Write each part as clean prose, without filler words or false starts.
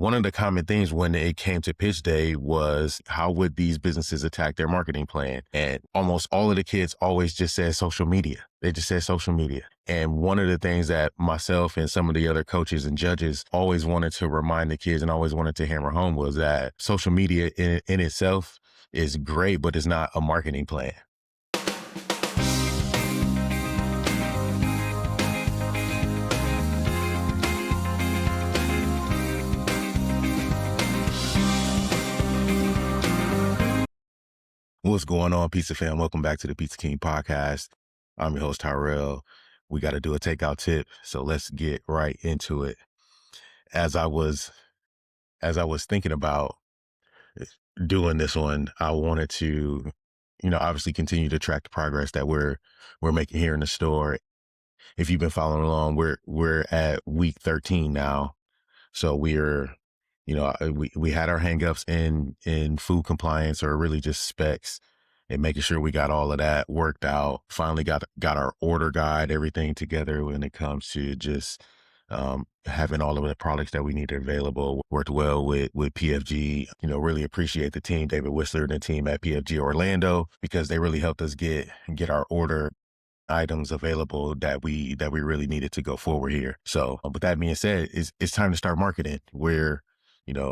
one of the common things when it came to pitch day was how would these businesses attack their marketing plan? And almost all of the kids always just said social media. They just said social media. And one of the things that myself and some of the other coaches and judges always wanted to remind the kids and always wanted to hammer home was that social media in itself is great, but it's not a marketing plan. What's going on, Pizza Fam? Welcome back to the Pizza King podcast. I'm your host, Tyrell. We got to do a takeout tip, so let's get right into it. As I was thinking about doing this one, I wanted to, obviously continue to track the progress that we're making here in the store. If you've been following along, we're at week 13 now, so we're we had our hangups in food compliance, or really just specs, and making sure we got all of that worked out. Finally got our order guide, everything together when it comes to just having all of the products that we need available. Worked well with PFG. Really appreciate the team, David Whistler and the team at PFG Orlando, because they really helped us get our order items available that we really needed to go forward here. So with that being said, it's time to start marketing.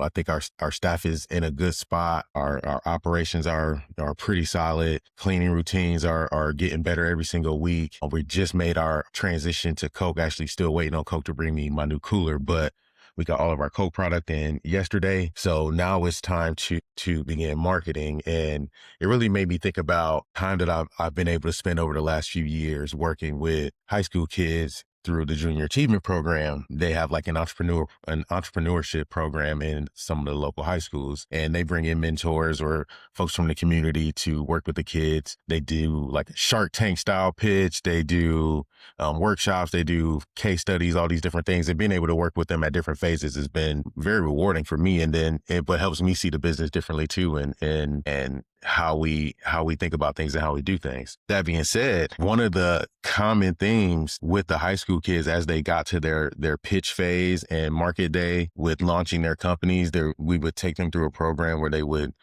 I think our staff is in a good spot. Our operations are pretty solid. Cleaning routines are getting better every single week. We just made our transition to Coke. Actually, still waiting on Coke to bring me my new cooler, but we got all of our Coke product in yesterday. So now it's time to begin marketing. And it really made me think about time that I've been able to spend over the last few years working with high school kids through the Junior Achievement Program. They have like an entrepreneurship program in some of the local high schools, and they bring in mentors or folks from the community to work with the kids. They do like a Shark Tank style pitch. They do workshops. They do case studies, all these different things. And being able to work with them at different phases has been very rewarding for me. And then but helps me see the business differently too, and how we think about things and how we do things. That being said, one of the common themes with the high school kids as they got to their pitch phase and market day with launching their companies, we would take them through a program where they would,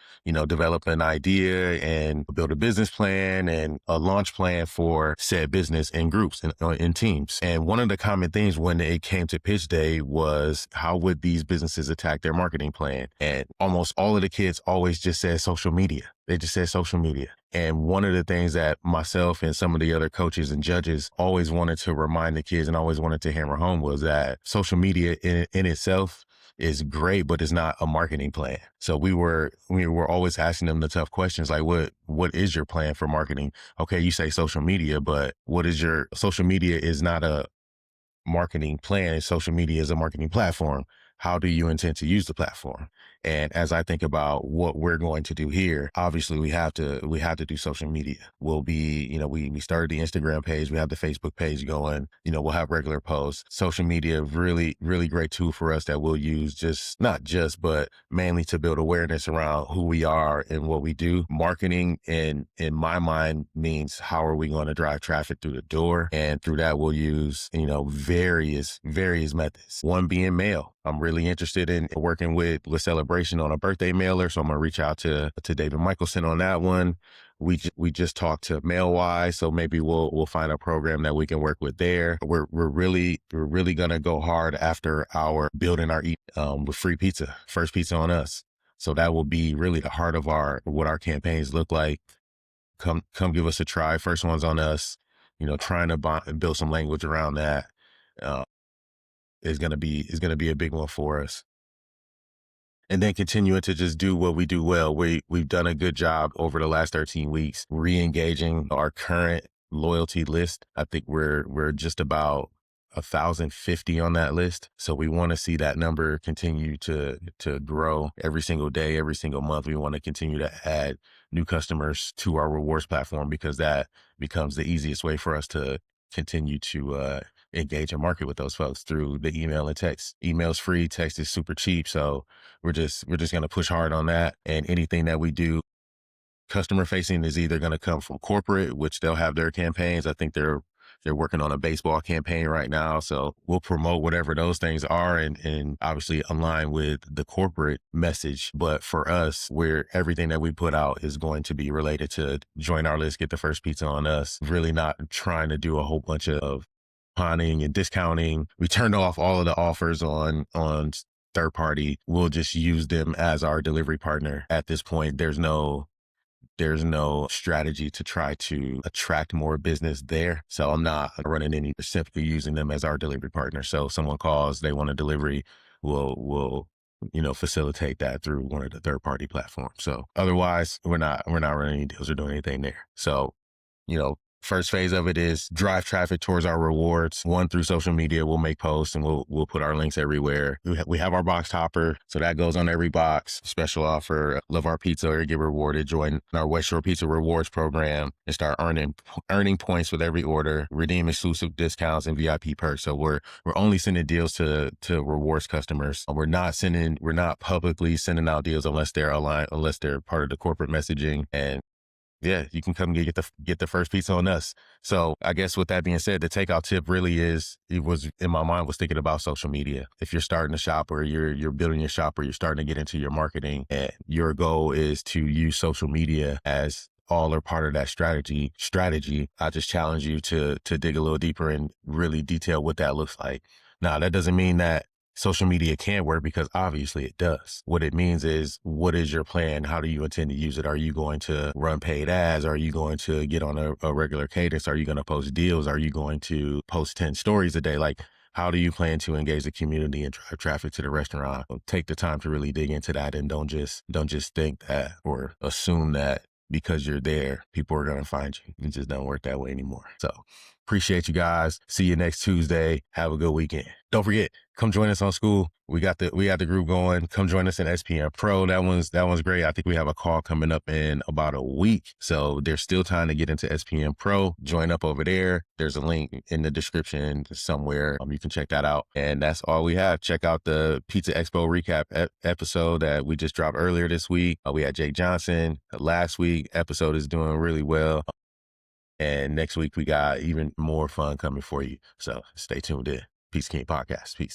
develop an idea and build a business plan and a launch plan for said business in groups and in teams. And one of the common themes when it came to pitch day was how would these businesses attack their marketing plan? And almost all of the kids always just said social media. They just said social media. And one of the things that myself and some of the other coaches and judges always wanted to remind the kids and always wanted to hammer home was that social media in itself is great, but it's not a marketing plan. So we were always asking them the tough questions, like what is your plan for marketing? Okay, you say social media, but what is your social media is not a marketing plan. Social media is a marketing platform. How do you intend to use the platform? And as I think about what we're going to do here, obviously we have to do social media. We'll be, we started the Instagram page. We have the Facebook page going, we'll have regular posts. Social media, really, really great tool for us that we'll use but mainly to build awareness around who we are and what we do. Marketing in my mind means how are we going to drive traffic through the door? And through that, we'll use, various methods. One being mail. I'm really interested in working with Celebration on a birthday mailer. So I'm going to reach out to David Michelson on that one. We just talked to Mailwise. So maybe we'll find a program that we can work with there. We're really going to go hard after our building our with free pizza, first pizza on us. So that will be really the heart of what our campaigns look like. Come give us a try. First one's on us, trying to build some language around that. Is going to be a big one for us. And then continuing to just do what we do well. We've done a good job over the last 13 weeks, re-engaging our current loyalty list. I think we're just about 1,050 on that list. So we want to see that number continue to grow every single day, every single month. We want to continue to add new customers to our rewards platform, because that becomes the easiest way for us to continue to engage and market with those folks through the email and text. Email's free, text is super cheap. So we're just going to push hard on that. And anything that we do customer facing is either going to come from corporate, which they'll have their campaigns. I think they're They're working on a baseball campaign right now. So we'll promote whatever those things are and obviously align with the corporate message. But for us, everything that we put out is going to be related to join our list, get the first pizza on us. Really not trying to do a whole bunch of pawning and discounting. We turned off all of the offers on third party. We'll just use them as our delivery partner at this point. There's no strategy to try to attract more business there. So I'm not running any, simply using them as our delivery partner. So if someone calls, they want a delivery, we'll facilitate that through one of the third party platforms. So otherwise we're not running any deals or doing anything there. So, first phase of it is drive traffic towards our rewards. One, through social media, we'll make posts and we'll put our links everywhere. We have our box topper, so that goes on every box. Special offer, love our pizza or get rewarded. Join our West Shore Pizza Rewards program and start earning points with every order. Redeem exclusive discounts and VIP perks. So we're only sending deals to rewards customers. We're not publicly sending out deals unless they're aligned, unless they're part of the corporate messaging. And yeah, you can come get the first pizza on us. So I guess with that being said, the takeout tip really was in my mind was thinking about social media. If you're starting a shop or you're building your shop or you're starting to get into your marketing and your goal is to use social media as all or part of that strategy, I just challenge you to dig a little deeper and really detail what that looks like. Now, that doesn't mean that social media can work, because obviously it does. What it means is, what is your plan? How do you intend to use it? Are you going to run paid ads? Are you going to get on a regular cadence? Are you going to post deals? Are you going to post 10 stories a day? Like, how do you plan to engage the community and drive traffic to the restaurant? Take the time to really dig into that, and don't just think that or assume that because you're there, people are going to find you. It just don't work that way anymore. So appreciate you guys. See you next Tuesday. Have a good weekend. Don't forget, come join us on Skool. We got the group going. Come join us in SPM Pro. That one's great. I think we have a call coming up in about a week. So there's still time to get into SPM Pro. Join up over there. There's a link in the description somewhere. You can check that out. And that's all we have. Check out the Pizza Expo recap episode that we just dropped earlier this week. We had Jake Johnson. Last week episode is doing really well. And next week we got even more fun coming for you. So stay tuned in. Pizza King Podcast. Peace.